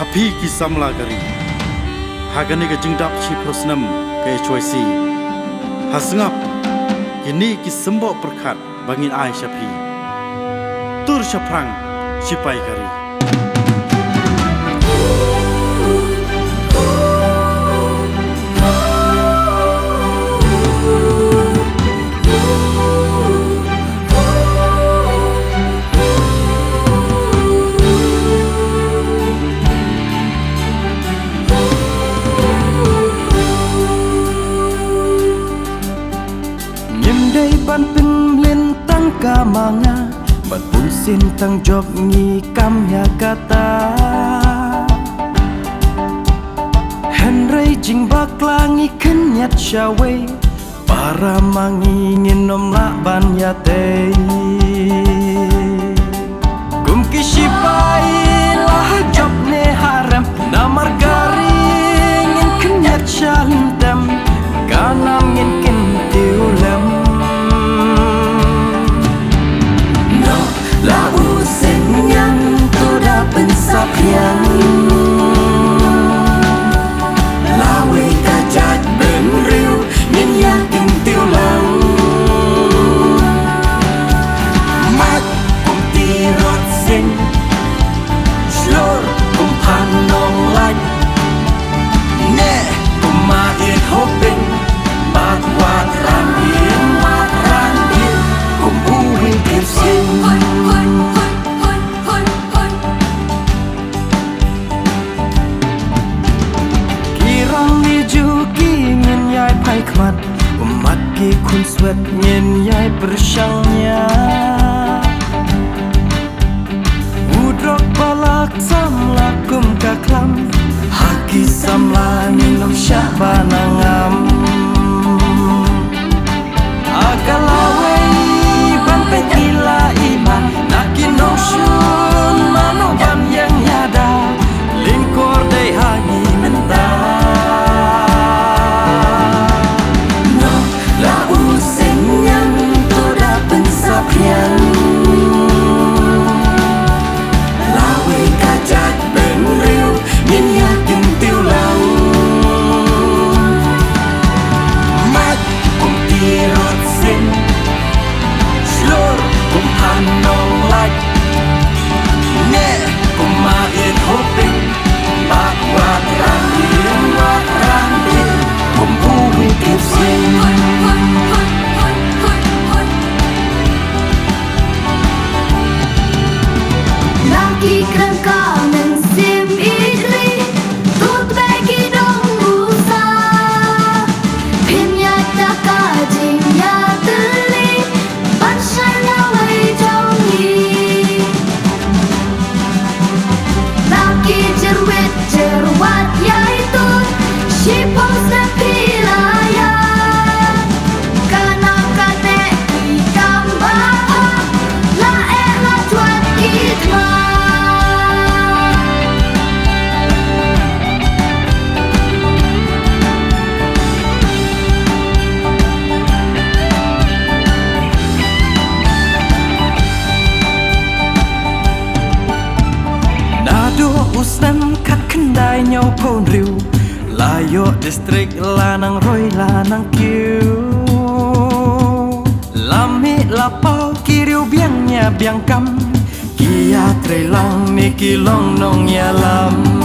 Api kisam lagari hagani ke jengdap si prosnam ke choisi hasngap kini kisembok perkat bangin ai syapi tur syaprang sipai kari. Ban pin lintang kamanga bat pun sintang job ngi kamya kata Henry jing baklangi kenyat syawe para mangingin nom la ban yate kum kisipai lah job ne haram namar garingin kenyat syantem kanam ngin kin tiulam labu senyang toda pensapian lawe kajat benriu min yakin tiulang mat kum tirot sin slor kum panong laj ne kum main hoping mat wat randin kum uwi kirsin Hikmat umat ki kun swet nyen yai bersangnya udrok balak samla kum kaklam haki samla minum syahbanangam agalawe bampe gila iman nakin nosyun manoban yang nyada lingkor dei hangi mentah lawe kajat benriu min yakin tiulang mat kum tirot sin slor kum hanong laj ne kum main hoping bak wat randin kum uwi kipsin Laki kerangka mensim idri tut bagi dong busa pinya taka jingya teli bansyanya wai jongi laki jerwet jerwat yaitu shipos na pilaya kana kate ikam baha la la tuat kitma usnan kat kendai nyau kon riu layo distrik lanang roi lanang kiu lami lapau kiriu biangnya biang kam kia trelang mi kilong nong ya lam